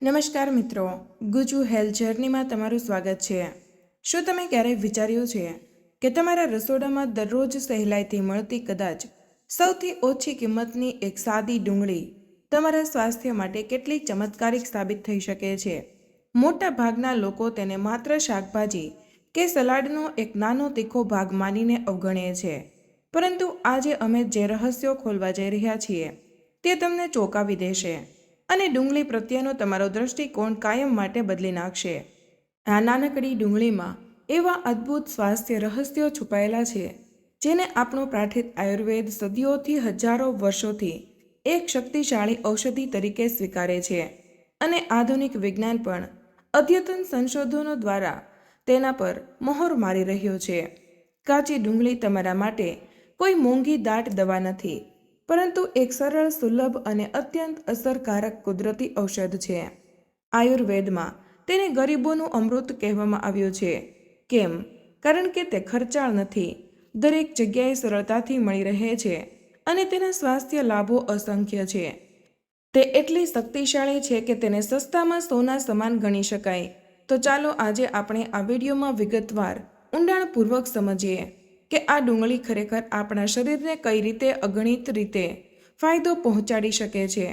નમસ્કાર મિત્રો, ગુજુ હેલ્થ જર્નીમાં તમારું સ્વાગત છે। શું તમે ક્યારેય વિચાર્યું છે કે તમારા રસોડામાં દરરોજ સહેલાઈથી મળતી કદાચ સૌથી ઓછી કિંમતની એક સાદી ડુંગળી તમારા સ્વાસ્થ્ય માટે કેટલી ચમત્કારિક સાબિત થઈ શકે છે? મોટા ભાગના લોકો તેને માત્ર શાકભાજી કે સલાડનો એક નાનો તીખો ભાગ માનીને અવગણે છે, પરંતુ આજે અમે જે રહસ્યો ખોલવા જઈ રહ્યા છીએ તે તમને ચોંકાવી દેશે અને ડુંગળી પ્રત્યેનો તમારો દૃષ્ટિકોણ કાયમ માટે બદલી નાખશે। આ નાનકડી ડુંગળીમાં એવા અદ્ભુત સ્વાસ્થ્ય રહસ્યો છુપાયેલા છે જેને આપણો પ્રાચીન આયુર્વેદ સદીઓથી હજારો વર્ષોથી એક શક્તિશાળી ઔષધિ તરીકે સ્વીકારે છે અને આધુનિક વિજ્ઞાન પણ અદ્યતન સંશોધનો દ્વારા તેના પર મહોર મારી રહ્યો છે। કાચી ડુંગળી તમારા માટે કોઈ મોંઘી દાટ દવા નથી, પરંતુ એક સરળ, સુલભ અને અત્યંત અસરકારક કુદરતી ઔષધ છે। આયુર્વેદમાં તેને ગરીબોનું અમૃત કહેવામાં આવ્યું છે। કેમ? કારણ કે તે ખર્ચાળ નથી, દરેક જગ્યાએ સરળતાથી મળી રહે છે અને તેના સ્વાસ્થ્ય લાભો અસંખ્ય છે। તે એટલી શક્તિશાળી છે કે તેને સસ્તામાં સોના સમાન ગણી શકાય। તો ચાલો આજે આપણે આ વિડીયોમાં વિગતવાર, ઊંડાણપૂર્વક સમજીએ કે આ ડુંગળી ખરેખર આપણા શરીરને કઈ રીતે અગણિત રીતે ફાયદો પહોંચાડી શકે છે,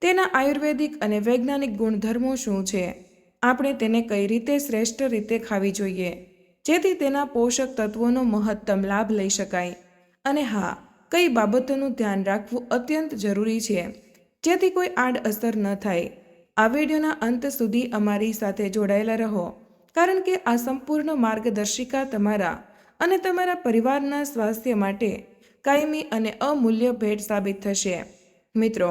તેના આયુર્વેદિક અને વૈજ્ઞાનિક ગુણધર્મો શું છે, આપણે તેને કઈ રીતે શ્રેષ્ઠ રીતે ખાવી જોઈએ જેથી તેના પોષક તત્વોનો મહત્તમ લાભ લઈ શકાય, અને હા, કઈ બાબતોનું ધ્યાન રાખવું અત્યંત જરૂરી છે જેથી કોઈ આડઅસર ન થાય। આ વિડીયોના અંત સુધી અમારી સાથે જોડાયેલા રહો, કારણ કે આ સંપૂર્ણ માર્ગદર્શિકા તમારા અને તમારા પરિવારના સ્વાસ્થ્ય માટે કાયમી અને અમૂલ્ય ભેટ સાબિત થશે। મિત્રો,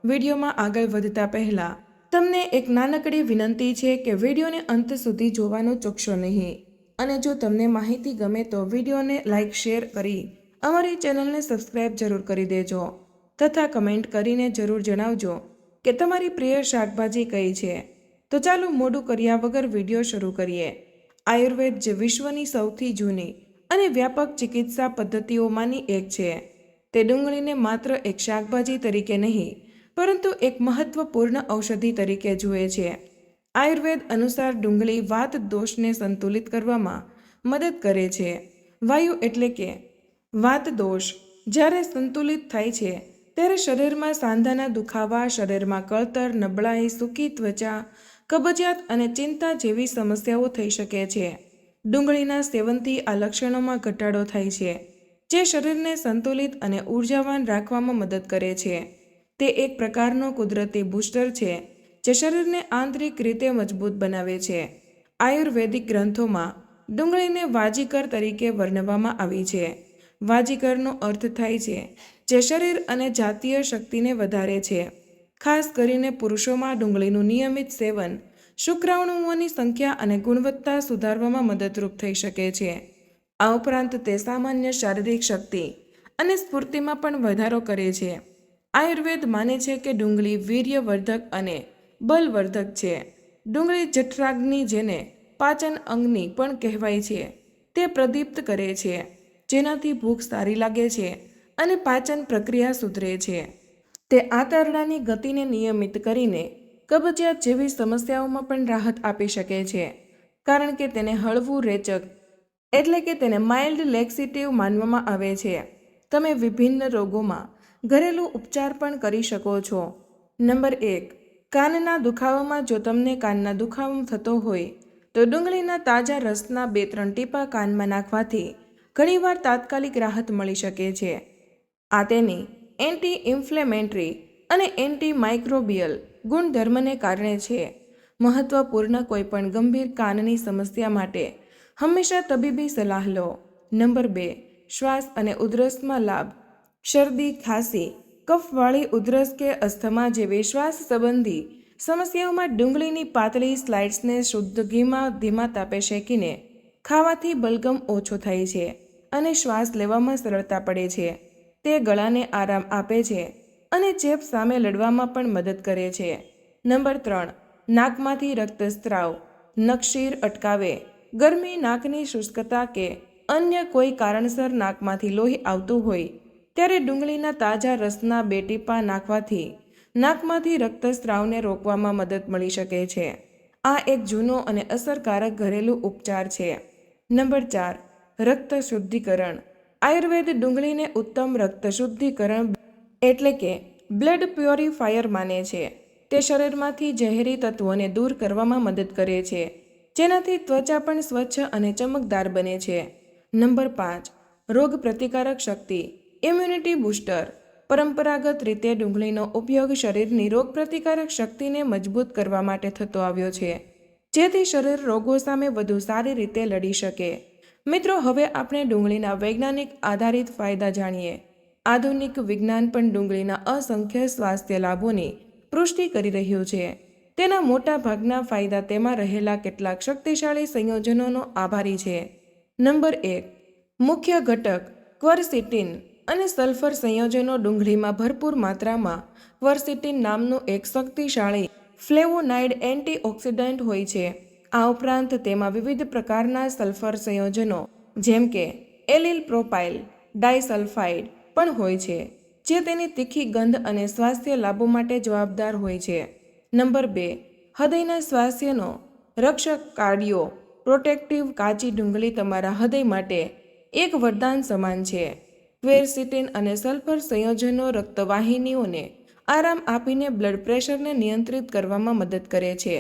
વિડીયોમાં આગળ વધતા પહેલા તમને એક નાનકડી વિનંતી છે કે વિડીયોને અંત સુધી જોવાનું ચૂકશો નહીં, અને જો તમને માહિતી ગમે તો વિડીયોને લાઇક, શેર કરી અમારી ચેનલને સબસ્ક્રાઇબ જરૂર કરી દેજો તથા કમેન્ટ કરીને જરૂર જણાવજો કે તમારી પ્રિય શાકભાજી કઈ છે। તો ચાલો મોડું કર્યા વગર વિડીયો શરૂ કરીએ। આયુર્વેદ, જે વિશ્વની સૌથી જૂની અને વ્યાપક ચિકિત્સા પદ્ધતિઓમાંની એક છે, તે ડુંગળીને માત્ર એક શાકભાજી તરીકે નહીં, પરંતુ એક મહત્વપૂર્ણ ઔષધિ તરીકે જુએ છે। આયુર્વેદ અનુસાર ડુંગળી વાત દોષને સંતુલિત કરવામાં મદદ કરે છે। વાયુ એટલે કે વાત દોષ જ્યારે સંતુલિત થાય છે ત્યારે શરીરમાં સાંધાના દુખાવા, શરીરમાં કળતર, નબળાઈ, સૂકી ત્વચા, કબજિયાત અને ચિંતા જેવી સમસ્યાઓ થઈ શકે છે। ડુંગળીના સેવનથી આ લક્ષણોમાં ઘટાડો થાય છે, જે શરીરને સંતુલિત અને ઉર્જાવાન રાખવામાં મદદ કરે છે। તે એક પ્રકારનો કુદરતી બૂસ્ટર છે જે શરીરને આંતરિક રીતે મજબૂત બનાવે છે। આયુર્વેદિક ગ્રંથોમાં ડુંગળીને વાજીકર તરીકે વર્ણવવામાં આવી છે। વાજીકરનો અર્થ થાય છે જે શરીર અને જાતીય શક્તિને વધારે છે। ખાસ કરીને પુરુષોમાં ડુંગળીનું નિયમિત સેવન શુક્રાણુઓની સંખ્યા અને ગુણવત્તા સુધારવામાં મદદરૂપ થઈ શકે છે। આ ઉપરાંત તે સામાન્ય શારીરિક શક્તિ અને સ્ફૂર્તિમાં પણ વધારો કરે છે। આયુર્વેદ માને છે કે ડુંગળી વીર્યવર્ધક અને બલવર્ધક છે। ડુંગળી જઠરાગ્નિ, જેને પાચન અંગની પણ કહેવાય છે, તે પ્રદીપ્ત કરે છે, જેનાથી ભૂખ સારી લાગે છે અને પાચન પ્રક્રિયા સુધરે છે। તે આંતરડાની ગતિને નિયમિત કરીને કબજિયાત જેવી સમસ્યાઓમાં પણ રાહત આપી શકે છે, કારણ કે તેને હળવું રેચક એટલે કે તેને માઇલ્ડ લેક્સિટિવ માનવામાં આવે છે। તમે વિભિન્ન રોગોમાં ઘરેલું ઉપચાર પણ કરી શકો છો। નંબર 1, કાનના દુખાવામાં। જો તમને કાનના દુખાવો થતો હોય તો ડુંગળીના તાજા રસના 2-3 ટીપા કાનમાં નાખવાથી ઘણીવાર તાત્કાલિક રાહત મળી શકે છે। આ તેની એન્ટી ઇન્ફ્લેમેટરી અને એન્ટી માઇક્રોબિયલ ગુણધર્મને કારણે છે। મહત્વપૂર્ણ કોઈપણ ગંભીર કાનની સમસ્યા માટે હંમેશા તબીબી સલાહ લો। નંબર 2, શ્વાસ અને ઉધરસમાં લાભ। શરદી, ખાંસી, કફવાળી ઉધરસ કે અસ્થમા જેવી શ્વાસ સંબંધી સમસ્યાઓમાં ડુંગળીની પાતળી સ્લાઇડ્સને શુદ્ધ ઘીમાં ધીમા તાપે શેકીને ખાવાથી બલગમ ઓછો થાય છે અને શ્વાસ લેવામાં સરળતા પડે છે। તે ગળાને આરામ આપે છે અને ચેપ સામે લડવામાં પણ મદદ કરે છે। નંબર 3, નાકમાંથી રક્તસ્રાવ, નખશીર અટકાવે। ગરમી, નાકની શુષ્કતા કે અન્ય કોઈ કારણસર નાકમાંથી લોહી આવતું હોય ત્યારે ડુંગળીના તાજા રસના 2 ટીપા નાખવાથી નાકમાંથી રક્તસ્રાવને રોકવામાં મદદ મળી શકે છે. આ એક જૂનો અને અસરકારક ઘરેલું ઉપચાર છે. નંબર 4, રક્ત શુદ્ધિકરણ. આયુર્વેદ ડુંગળીને ઉત્તમ રક્ત શુદ્ધિકરણ એટલે કે બ્લડ પ્યોરિફાયર માને છે. તે શરીરમાંથી ઝેરી તત્વોને દૂર કરવામાં મદદ કરે છે, જેનાથી ત્વચા પણ સ્વચ્છ અને ચમકદાર બને છે. નંબર 5, રોગ પ્રતિકારક શક્તિ. Immunity booster. પરંપરાગત રીતે ડુંગળીનો ઉપયોગ શરીરની રોગપ્રતિકારક શક્તિને મજબૂત કરવા માટે થતો આવ્યો છે, જેથી શરીર રોગો સામે વધુ સારી રીતે લડી શકે. મિત્રો, હવે આપણે ડુંગળીના વૈજ્ઞાનિક આધારિત ફાયદા જાણીએ. આધુનિક વિજ્ઞાન પણ ડુંગળીના અસંખ્ય સ્વાસ્થ્ય લાભોની પુષ્ટિ કરી રહ્યું છે. તેના મોટા ભાગના ફાયદા તેમાં રહેલા કેટલાક શક્તિશાળી સંયોજનોનો આભારી છે. નંબર 1, મુખ્ય ઘટક ક્વર્સિટીન અને સલ્ફર સંયોજનો. ડુંગળીમાં ભરપૂર માત્રામાં ક્વર્સિટીન નામનું એક શક્તિશાળી ફ્લેવોનાઇડ એન્ટીઓક્સિડન્ટ હોય છે. આ ઉપરાંત તેમાં વિવિધ પ્રકારના સલ્ફર સંયોજનો જેમ કે એલિલ પ્રોપાઇલ ડાયસલ્ફાઇડ પણ હોય છે, જે તેની તીખી ગંધ અને સ્વાસ્થ્ય લાભો માટે જવાબદાર હોય છે. નંબર 2, હૃદયના સ્વાસ્થ્યનો રક્ષક કાર્ડિયો પ્રોટેક્ટિવ. કાચી ડુંગળી તમારા હૃદય માટે એક વરદાન સમાન છે. ક્વેરસિટીન અને સલ્ફર સંયોજનો રક્તવાહિનીઓને આરામ આપીને બ્લડ પ્રેશરને નિયંત્રિત કરવામાં મદદ કરે છે,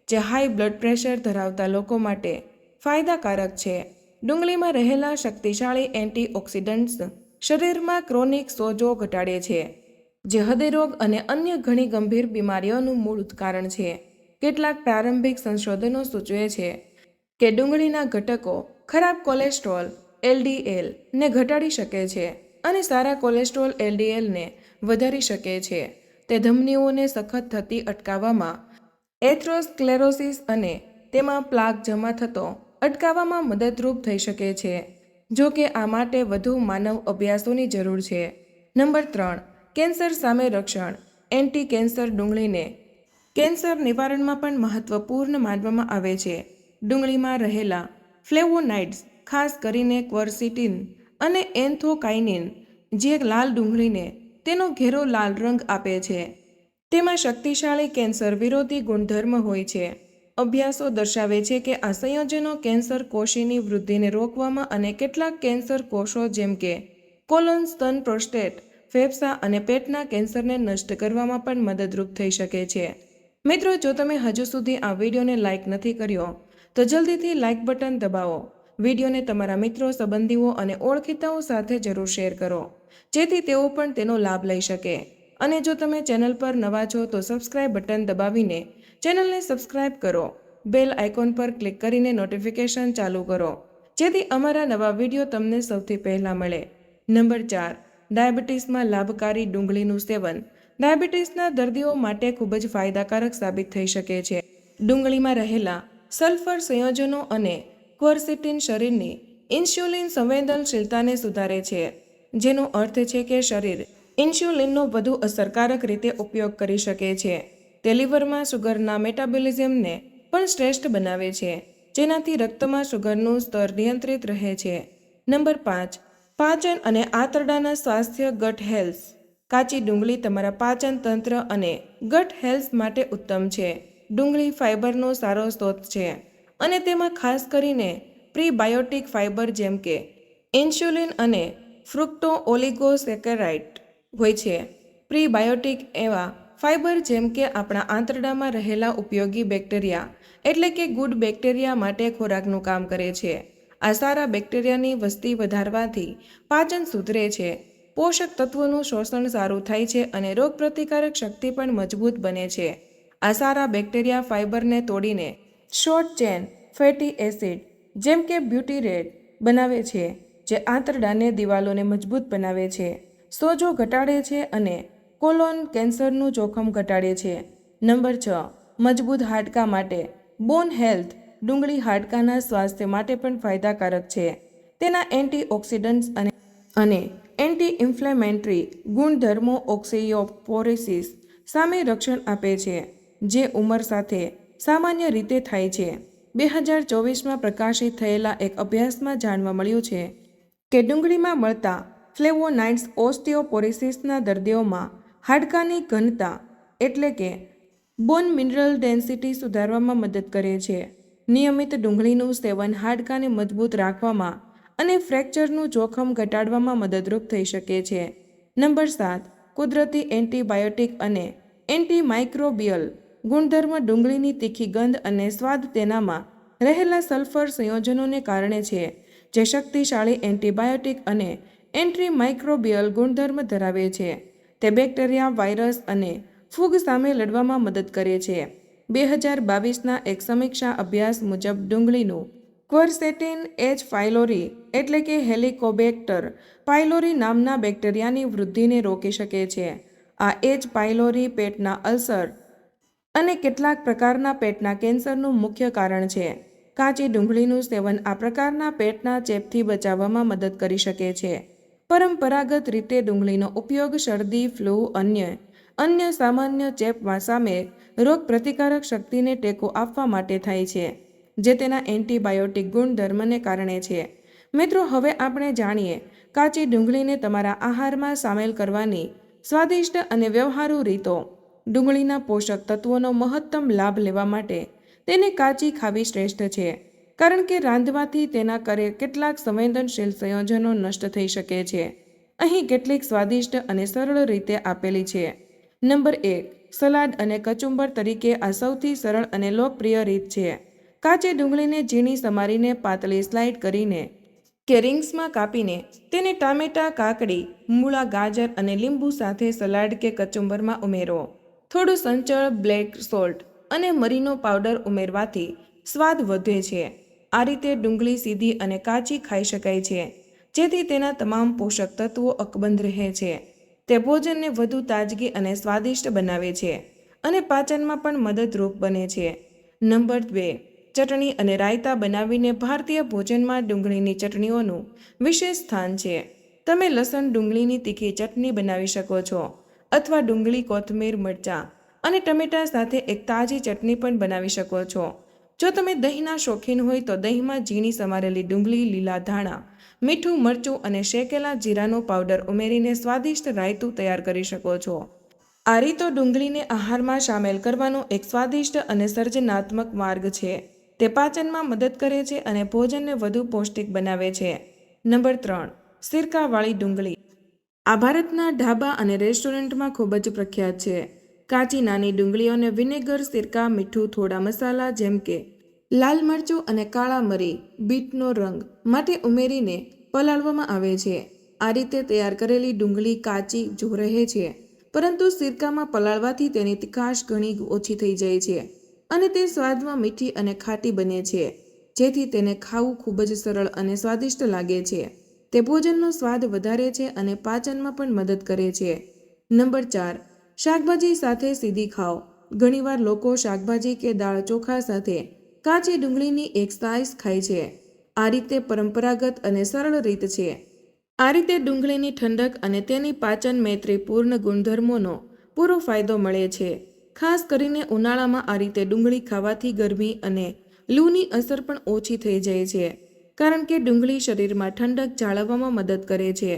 જે હાઈ બ્લડ પ્રેશર ધરાવતા લોકો માટે ફાયદાકારક છે. ડુંગળીમાં રહેલા શક્તિશાળી એન્ટીઓક્સિડન્ટ્સ શરીરમાં ક્રોનિક સોજો ઘટાડે છે, જે હૃદયરોગ અને અન્ય ઘણી ગંભીર બીમારીઓનું મૂળ કારણ છે. કેટલાક પ્રારંભિક સંશોધનો સૂચવે છે કે ડુંગળીના ઘટકો ખરાબ કોલેસ્ટ્રોલ LDL ને ઘટાડી શકે છે અને સારા કોલેસ્ટ્રોલ LDL ને વધારી શકે છે. તે ધમનીઓને સખત થતી અટકાવવામાં, એથ્રોસ્ક્લેરોસિસ અને તેમાં પ્લાક જમા થતો અટકાવવામાં મદદરૂપ થઈ શકે છે. જો કે આ માટે વધુ માનવ અભ્યાસોની જરૂર છે. નંબર 3, કેન્સર સામે રક્ષણ. Anti cancer. ડુંગળીને કેન્સર નિવારણમાં પણ મહત્વપૂર્ણ માનવામાં આવે છે. ડુંગળીમાં રહેલા ફ્લેવોનાઇડ્સ, ખાસ કરીને ક્વર્સિટીન અને એન્થોકાઇનિન, જે લાલ ડુંગળીને તેનો ઘેરો લાલ રંગ આપે છે, તેમાં શક્તિશાળી કેન્સર વિરોધી ગુણધર્મ હોય છે. અભ્યાસો દર્શાવે છે કે આ સંયોજનો કેન્સર કોષીની વૃદ્ધિને રોકવામાં અને કેટલાક કેન્સર કોષો જેમ કે કોલોન, સ્તન, પ્રોસ્ટેટ, ફેફસાં અને પેટના કેન્સરને નષ્ટ કરવામાં પણ મદદરૂપ થઈ શકે છે. મિત્રો, જો તમે હજુ સુધી આ વિડીયોને લાઇક નથી કર્યો તો જલ્દીથી લાઇક બટન દબાવો. વિડીયોને તમારા મિત્રો, સંબંધીઓ અને ઓળખીતાઓ સાથે જરૂર શેર કરો, જેથી તેઓ પણ તેનો લાભ લઈ શકે. અને જો તમે ચેનલ પર નવા છો તો સબસ્ક્રાઇબ બટન દબાવીને ચેનલને સબસ્ક્રાઇબ કરો. બેલ આઇકોન પર ક્લિક કરીને નોટિફિકેશન ચાલુ કરો, જેથી અમારા નવા વિડીયો તમને સૌથી પહેલાં મળે. નંબર 4, ડાયાબિટીસમાં લાભકારી. ડુંગળીનું સેવન ડાયાબિટીસના દર્દીઓ માટે ખૂબ જ ફાયદાકારક સાબિત થઈ શકે છે. ડુંગળીમાં રહેલા સલ્ફર સંયોજનો અને ક્વર્સિટીન શરીરની ઇન્સ્યુલિન સંવેદનશીલતાને સુધારે છે, જેનો અર્થ છે કે શરીર ઇન્સ્યુલિનનો વધુ અસરકારક રીતે ઉપયોગ કરી શકે છે. તે લીવરમાં શુગરના મેટાબોલિઝમને પણ શ્રેષ્ઠ બનાવે છે, જેનાથી રક્તમાં શુગરનું સ્તર નિયંત્રિત રહે છે. નંબર 5, પાચન અને આંતરડાના સ્વાસ્થ્ય. ગટ હેલ્થ. કાચી ડુંગળી તમારા પાચન તંત્ર અને ગટ હેલ્થ માટે ઉત્તમ છે. ડુંગળી ફાઇબરનો સારો સ્ત્રોત છે અને તેમાં ખાસ કરીને પ્રીબાયોટિક ફાઇબર જેમ કે ઇન્સ્યુલિન અને ફ્રુક્ટો ઓલિગોસેકેરાઇડ હોય છે. પ્રીબાયોટિક એવા ફાઇબર જેમ કે આપણા આંતરડામાં રહેલા ઉપયોગી બેક્ટેરિયા એટલે કે ગુડ બેક્ટેરિયા માટે ખોરાકનું કામ કરે છે. આ સારા બેક્ટેરિયાની વસ્તી વધારવાથી પાચન સુધરે છે, પોષક તત્વોનું શોષણ સારું થાય છે અને રોગપ્રતિકારક શક્તિ પણ મજબૂત બને છે. આ સારા બેક્ટેરિયા ફાઇબરને તોડીને શોર્ટ ચેન ફેટી એસિડ જેમ કે બ્યુટીરેટ બનાવે છે, જે આંતરડાને દિવાલોને મજબૂત બનાવે છે, સોજો ઘટાડે છે અને કોલોન કેન્સરનું જોખમ ઘટાડે છે. નંબર 6, મજબૂત હાડકાં માટે. બોન હેલ્થ. ડુંગળી હાડકાના સ્વાસ્થ્ય માટે પણ ફાયદાકારક છે. તેના એન્ટીઓક્સિડન્ટ્સ અને એન્ટી ઇન્ફ્લેમેટરી ગુણધર્મો ઓક્સિયોપોરોસિસ સામે રક્ષણ આપે છે, જે ઉંમર સાથે સામાન્ય રીતે થાય છે. 2024માં પ્રકાશિત થયેલા એક અભ્યાસમાં જાણવા મળ્યું છે કે ડુંગળીમાં મળતા ફ્લેવોનાઇડ્સ ઓસ્ટિયોપોરોસિસના દર્દીઓમાં હાડકાની ઘનતા એટલે કે બોન મિનરલ ડેન્સિટી સુધારવામાં મદદ કરે છે. નિયમિત ડુંગળીનું સેવન હાડકાને મજબૂત રાખવામાં અને ફ્રેક્ચરનું જોખમ ઘટાડવામાં મદદરૂપ થઈ શકે છે. નંબર 7. કુદરતી એન્ટીબાયોટિક અને એન્ટીમાઇક્રોબિયલ ગુણધર્મ. ડુંગળીની તીખી ગંધ અને સ્વાદ તેનામાં રહેલા સલ્ફર સંયોજનોને કારણે છે, જે શક્તિશાળી એન્ટીબાયોટિક અને એન્ટીમાઇક્રોબિયલ ગુણધર્મ ધરાવે છે. તે બેક્ટેરિયા, વાયરસ અને ફૂગ સામે લડવામાં મદદ કરે છે. 2022ના એક સમીક્ષા અભ્યાસ મુજબ ડુંગળીનું ક્વર્સેટિન એચ પાયલોરી એટલે કે હેલિકોબેક્ટર પાયલોરી નામના બેક્ટેરિયાની વૃદ્ધિને રોકી શકે છે. આ એચ પાયલોરી પેટના અલ્સર અને કેટલાક પ્રકારના પેટના કેન્સરનું મુખ્ય કારણ છે. કાચી ડુંગળીનું સેવન આ પ્રકારના પેટના ચેપથી બચાવવામાં મદદ કરી શકે છે. પરંપરાગત રીતે ડુંગળીનો ઉપયોગ શરદી, ફ્લૂ, અન્ય સામાન્ય ચેપ સામે રોગપ્રતિકારક શક્તિને ટેકો આપવા માટે થાય છે, જે તેના એન્ટીબાયોટિક ગુણધર્મને કારણે છે. મિત્રો, હવે આપણે જાણીએ કાચી ડુંગળીને તમારા આહારમાં સામેલ કરવાની સ્વાદિષ્ટ અને વ્યવહારુ રીતો. ડુંગળીના પોષક તત્વોનો મહત્તમ લાભ લેવા માટે તેને કાચી ખાવી શ્રેષ્ઠ છે, કારણ કે રાંધવાથી તેના કેટલાક સંવેદનશીલ સંયોજનો નષ્ટ થઈ શકે છે. અહીં કેટલીક સ્વાદિષ્ટ અને સરળ રીતે આપેલી છે. નંબર 1. સલાડ અને કચુંબર તરીકે આ સૌથી સરળ અને લોકપ્રિય રીત છે. કાચી ડુંગળીને ઝીણી સમારીને પાતળી સ્લાઇડ કરીને કે રિંગ્સમાં કાપીને તેને ટામેટાં, કાકડી, મૂળા, ગાજર અને લીંબુ સાથે સલાડ કે કચુંબરમાં ઉમેરો. થોડું સંચળ બ્લેક સોલ્ટ અને મરીનો પાવડર ઉમેરવાથી સ્વાદ વધે છે. આ રીતે ડુંગળી સીધી અને કાચી ખાઈ શકાય છે, જેથી તેના તમામ પોષક તત્વો અકબંધ રહે છે. તે ભોજનને વધુ તાજગી અને સ્વાદિષ્ટ બનાવે છે અને પાચનમાં પણ મદદરૂપ બને છે. નંબર 2. ચટણી અને રાયતા બનાવીને. ભારતીય ભોજનમાં ડુંગળીની ચટણીઓનું વિશેષ સ્થાન છે. તમે લસણ ડુંગળીની તીખી ચટણી બનાવી શકો છો, અથવા ડુંગળી, કોથમીર, મરચાં અને ટમેટાં સાથે એક તાજી ચટણી પણ બનાવી શકો છો. જો તમે દહીંના શોખીન હોય તો દહીંમાં ઝીણી સમારેલી ડુંગળી, લીલા ધાણા, મીઠું, મરચું અને શેકેલા જીરાનો પાવડર ઉમેરીને સ્વાદિષ્ટ રાયતું તૈયાર કરી શકો છો. આ રીતો ડુંગળીને આહારમાં સામેલ કરવાનો એક સ્વાદિષ્ટ અને સર્જનાત્મક માર્ગ છે. તે પાચનમાં મદદ કરે છે અને ભોજનને વધુ પૌષ્ટિક બનાવે છે. નંબર 3. સિરકાવાળી ડુંગળી. આ ભારતના ઢાબા અને રેસ્ટોરન્ટમાં ખૂબ જ પ્રખ્યાત છે. કાચી નાની ડુંગળીઓને વિનેગર, સિરકા, મીઠું, થોડા મસાલા જેમ કે લાલ મરચું અને કાળા મરી, બીટનો રંગ માટે ઉમેરીને પલાળવામાં આવે છે. આ રીતે તૈયાર કરેલી ડુંગળી કાચી જો રહે છે, પરંતુ સિરકામાં પલાળવાથી તેની તીખાશ ઘણી ઓછી થઈ જાય છે અને તે સ્વાદમાં મીઠી અને ખાટી બને છે, જેથી તેને ખાવું ખૂબ જ સરળ અને સ્વાદિષ્ટ લાગે છે. તે ભોજનનો સ્વાદ વધારે છે અને પાચનમાં પણ મદદ કરે છે. નંબર 4. શાકભાજી સાથે સીધી ખાઓ. ઘણીવાર લોકો શાકભાજી કે દાળ ચોખા સાથે કાચી ડુંગળીની એક સ્લાઇસ ખાય છે. આ રીતે પરંપરાગત અને સરળ રીત છે. આ રીતે ડુંગળીની ઠંડક અને તેની પાચન મૈત્રીપૂર્ણ ગુણધર્મોનો પૂરો ફાયદો મળે છે. ખાસ કરીને ઉનાળામાં આ રીતે ડુંગળી ખાવાથી ગરમી અને લૂની અસર પણ ઓછી થઈ જાય છે, કારણ કે ડુંગળી શરીરમાં ઠંડક જાળવવામાં મદદ કરે છે.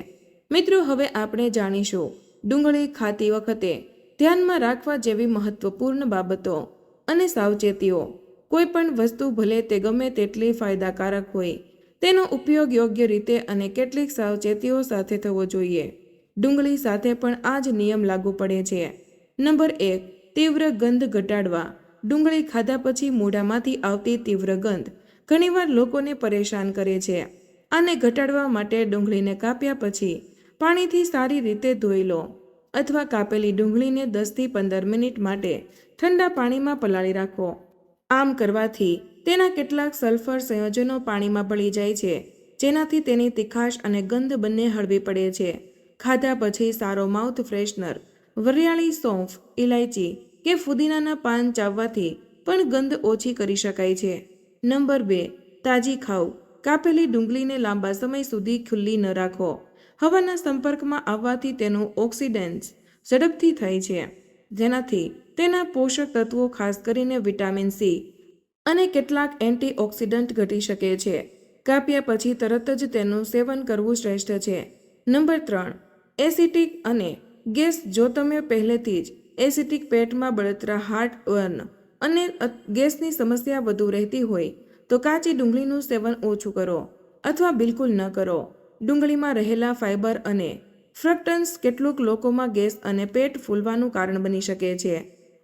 મિત્રો, હવે આપણે જાણીશું ડુંગળી ખાતી વખતે ધ્યાનમાં રાખવા જેવી મહત્વપૂર્ણ બાબતો અને સાવચેતીઓ. કોઈ પણ વસ્તુ, ભલે તે ગમે તેટલી ફાયદાકારક હોય, તેનો ઉપયોગ યોગ્ય રીતે અને કેટલીક સાવચેતીઓ સાથે થવો જોઈએ. ડુંગળી સાથે પણ આ જ નિયમ લાગુ પડે છે. નંબર 1. તીવ્ર ગંધ ઘટાડવા. ડુંગળી ખાધા પછી મોઢામાંથી આવતી તીવ્ર ગંધ ઘણીવાર લોકોને પરેશાન કરે છે. આને ઘટાડવા માટે ડુંગળીને કાપ્યા પછી પાણીથી સારી રીતે ધોઈ લો, અથવા કાપેલી ડુંગળીને 10થી 15 મિનિટ માટે ઠંડા પાણીમાં પલાળી રાખો. આમ કરવાથી તેના કેટલાક સલ્ફર સંયોજનો પાણીમાં ભળી જાય છે, જેનાથી તેની તીખાશ અને ગંધ બંને હળવી પડે છે. ખાધા પછી સારો માઉથ ફ્રેશનર, વરિયાળી, સૌંફ, ઇલાયચી કે ફુદીનાના પાન ચાવવાથી પણ ગંધ ઓછી કરી શકાય છે. નંબર 2. તાજી ખાવ. કાપેલી ડુંગળીને લાંબા સમય સુધી ખુલ્લી ન રાખો. હવાના સંપર્કમાં આવવાથી તેનું ઓક્સિડેન્સ ઝડપથી થાય છે, જેનાથી તેના પોષક તત્વો, ખાસ કરીને વિટામિન સી અને કેટલાક એન્ટીઓક્સિડન્ટ ઘટી શકે છે. કાપ્યા પછી તરત જ તેનું સેવન કરવું શ્રેષ્ઠ છે. નંબર 3. એસિડિક અને ગેસ. જો તમે પહેલેથી જ એસિડિક પેટમાં બળતરા, હાર્ટ બર્ન અને ગેસની સમસ્યા વધુ રહેતી હોય તો કાચી ડુંગળીનું સેવન ઓછું કરો અથવા બિલકુલ ન કરો. ડુંગળીમાં રહેલા ફાઇબર અને ફ્રક્ટન્સ કેટલુંક લોકોમાં ગેસ અને પેટ ફૂલવાનું કારણ બની શકે છે.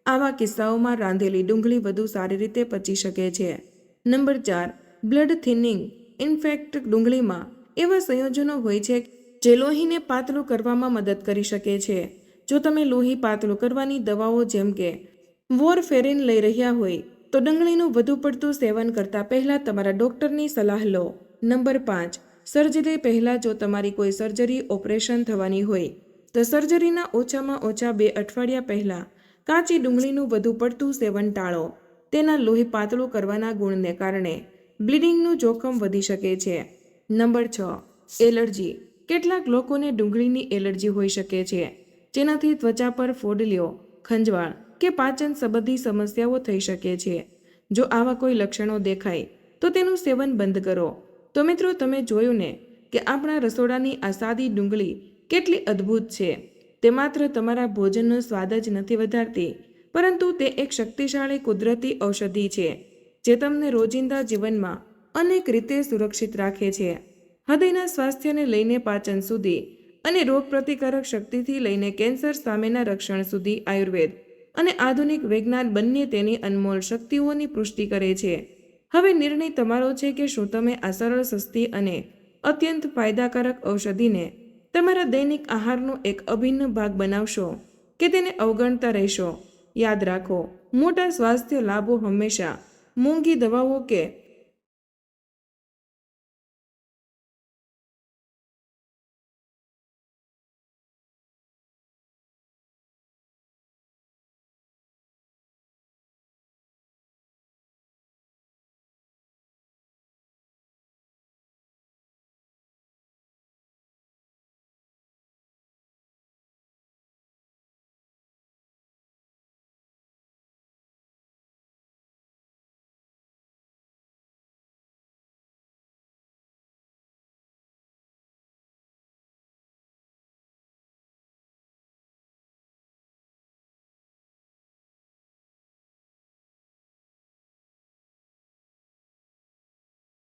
આવા કિસ્સાઓમાં રાંધેલી ડુંગળી વધુ સારી રીતે પચી શકે છે. Number 4, blood thinning. ઇન્ફેક્ટ ડુંગળીમાં એવા સંયોજનો હોય છે જે લોહીને પાતળું કરવામાં મદદ કરી શકે છે. જો તમે લોહી પાતળું કરવાની દવાઓ જેમ કે વોરફેરિન લઈ રહ્યા હોય તો ડુંગળીનું વધુ પડતું સેવન કરતાં પહેલાં તમારા ડૉક્ટરની સલાહ લો. નંબર 5, સર્જરી પહેલાં. જો તમારી કોઈ સર્જરી ઓપરેશન થવાની હોય તો સર્જરીના ઓછામાં ઓછા 2 અઠવાડિયા પહેલાં કાચી ડુંગળીનું વધુ પડતું સેવન ટાળો. તેના લોહી પાતળું કરવાના ગુણને કારણે બ્લીડિંગનું જોખમ વધી શકે છે. Number 6, allergy. કેટલાક લોકોને ડુંગળીની એલર્જી હોઈ શકે છે જેનાથી ત્વચા પર ફોડલીઓ, ખંજવાળ કે પાચન સંબંધી સમસ્યાઓ થઈ શકે છે. જો આવા કોઈ લક્ષણો દેખાય તો તેનું સેવન બંધ કરો. તો મિત્રો, તમે જોયું ને કે આપણા રસોડાની આ સાદી ડુંગળી કેટલી અદ્ભુત છે. તે માત્ર તમારા ભોજનનો સ્વાદ જ નથી વધારતી, પરંતુ તે એક શક્તિશાળી કુદરતી ઔષધિ છે જે તમને રોજિંદા જીવનમાં અનેક રીતે સુરક્ષિત રાખે છે. હૃદયના સ્વાસ્થ્યને લઈને પાચન સુધી અને રોગપ્રતિકારક શક્તિથી લઈને કેન્સર સામેના રક્ષણ સુધી આયુર્વેદ અને આધુનિક વિજ્ઞાન બંને તેની અનમોલ શક્તિઓની પુષ્ટિ કરે છે. હવે નિર્ણય તમારો છે કે શું તમે આ સરળ, સસ્તી અને અત્યંત ફાયદાકારક ઔષધિને તમારા દૈનિક આહારનો એક અભિન્ન ભાગ બનાવશો કે તેને અવગણતા રહેશો. યાદ રાખો, મોટા સ્વાસ્થ્ય લાભો હંમેશા મોંઘી દવાઓ કે